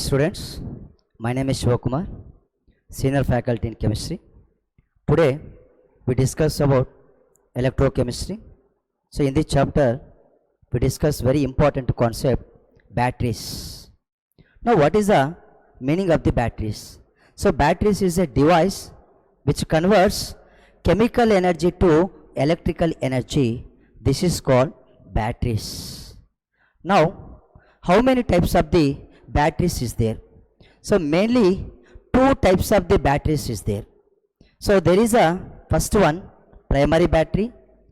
students, my name is Shivakumar, senior faculty in chemistry. Today we discuss about electrochemistry. So in this chapter we discuss very important concept, batteries. Now what is the meaning of the batteries? So batteries is a device which converts chemical energy to electrical energy. This is called batteries. Now how many types of the batteries is there? So mainly two types of the batteries is there. So there is a first one, primary battery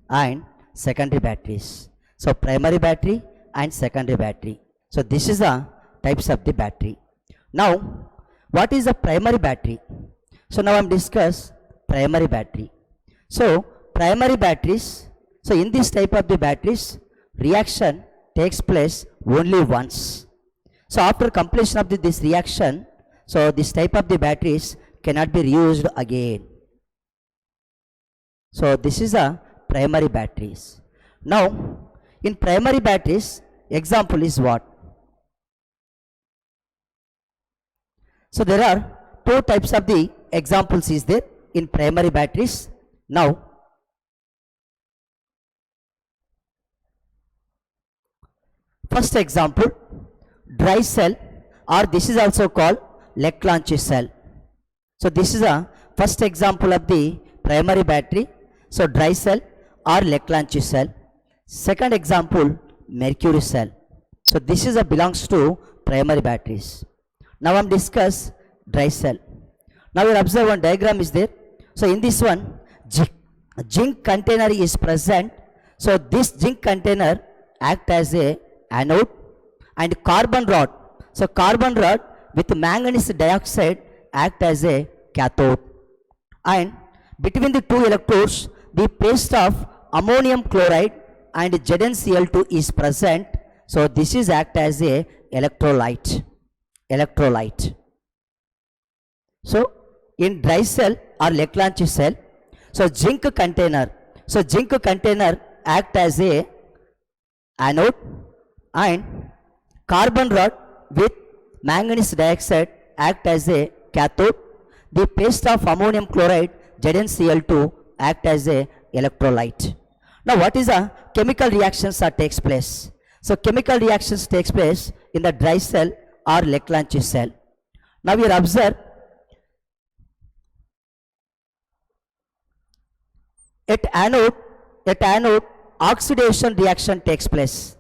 and secondary batteries. So primary battery and secondary battery. So this is the types of the battery. Now what is a primary battery? So now I'm discuss primary battery. So primary batteries, so in this type of the batteries, reaction takes place only once. So after completion of this reaction, so this type of the batteries cannot be reused again. So this is a primary batteries. Now in primary batteries, example is what? So there are two types of the examples is there in primary batteries. Now first example, dry cell, or this is also called Leclanche cell. So this is a first example of the primary battery. So dry cell or Leclanche cell. Second example, mercury cell. So this is a belongs to primary batteries. Now I'm discuss dry cell. Now you observe one diagram is there. So in this one, zinc container is present. So this zinc container act as a anode and carbon rod. So carbon rod with manganese dioxide act as a cathode. And between the two electrodes, the paste of ammonium chloride and ZnCl2 is present. So this is act as a electrolyte. So in dry cell or Leclanche cell, so zinc container act as a anode and carbon rod with manganese dioxide act as a cathode. The paste of ammonium chloride ZnCl2 act as a electrolyte. Now what is a chemical reactions that takes place? So chemical reactions takes place in the dry cell or Leclanche cell. Now we observe at anode oxidation reaction takes place.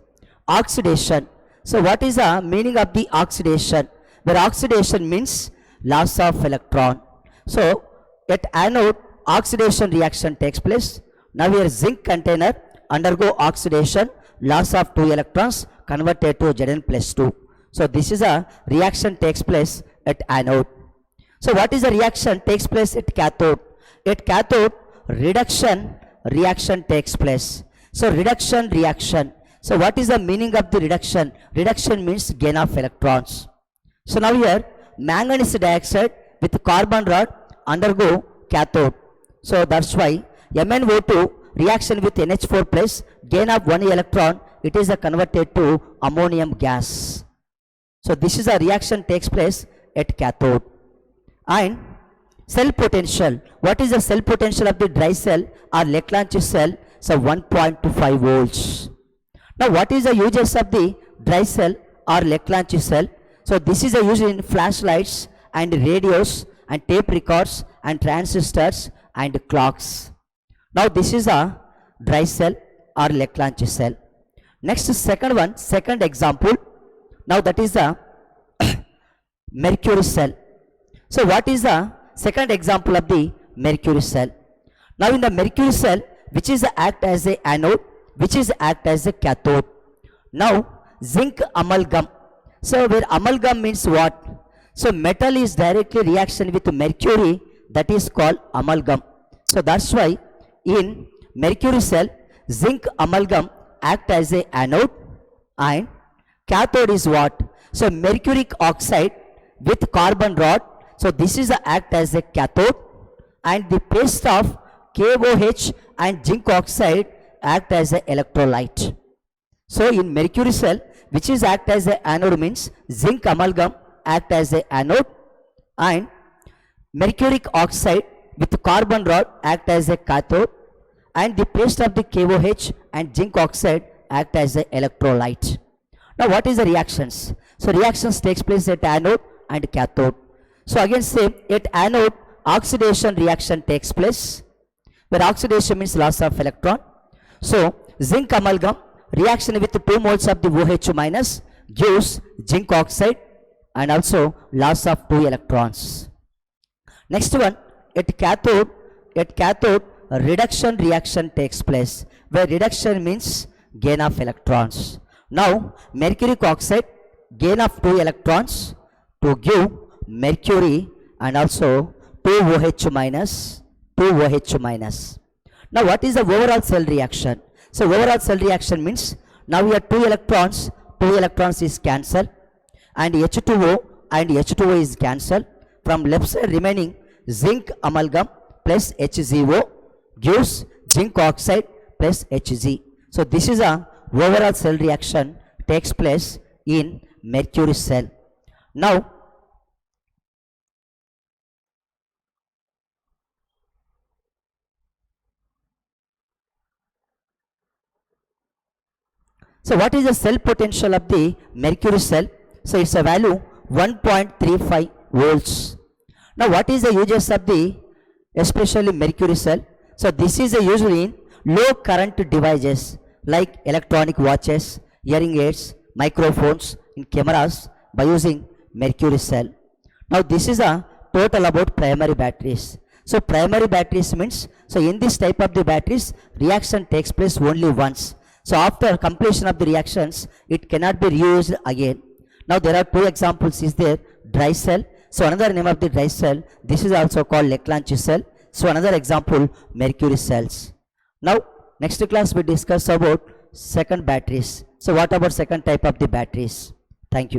Oxidation. So what is the meaning of the oxidation? Where oxidation means loss of electron. So at anode oxidation reaction takes place. Now here zinc container undergo oxidation, loss of 2 electrons converted to Zn+2. So this is a reaction takes place at anode. So what is the reaction takes place at cathode? At cathode, reduction reaction takes place. So reduction reaction. So what is the meaning of the reduction? Reduction means gain of electrons. So now here manganese dioxide with carbon rod undergo cathode. So that's why MnO2 reaction with NH4 plus gain of 1 electron, it is converted to ammonium gas. So this is a reaction takes place at cathode. And cell potential. What is the cell potential of the dry cell or Leclanche cell? So 1.25 volts. Now what is the uses of the dry cell or Leclanche cell? So this is a use in flashlights and radios and tape records and transistors and clocks. Now this is a dry cell or Leclanche cell. Next second example. Now that is the mercury cell. So what is the second example of the mercury cell? Now in the mercury cell, which is act as a anode, which is act as a cathode. Now zinc amalgam. So where amalgam means what? So metal is directly reaction with mercury, that is called amalgam. So that's why in mercury cell, zinc amalgam act as a anode and cathode is what? So mercuric oxide with carbon rod. So this is act as a cathode and the paste of KOH and zinc oxide act as an electrolyte. So in mercury cell, which is act as an anode means zinc amalgam act as a anode, and mercuric oxide with carbon rod act as a cathode, and the paste of the KOH and zinc oxide act as a electrolyte. Now what is the reactions? So reactions takes place at anode and cathode. So again same, at anode oxidation reaction takes place, where oxidation means loss of electron. So zinc amalgam reaction with 2 moles of the OH minus gives zinc oxide and also loss of 2 electrons. Next one, at cathode reduction reaction takes place, where reduction means gain of electrons. Now mercuric oxide gain of 2 electrons to give mercury and also 2 OH minus. Now what is the overall cell reaction? So overall cell reaction means now we have 2 electrons is cancelled, and H2O and H2O is cancelled. From left side remaining zinc amalgam plus HZO gives zinc oxide plus Hz. So this is a overall cell reaction takes place in mercury cell. Now so what is the cell potential of the mercury cell? So it's a value 1.35 volts. Now what is the uses of the especially mercury cell? So this is usually in low current devices like electronic watches, hearing aids, microphones, in cameras by using mercury cell. Now this is a total about primary batteries. So primary batteries means, so in this type of the batteries reaction takes place only once. So after completion of the reactions it cannot be reused again. Now there are 2 examples is there, dry cell. So another name of the dry cell, this is also called Leclanche cell. So another example, mercury cells. Now next class we discuss about second batteries. So what about second type of the batteries? Thank you.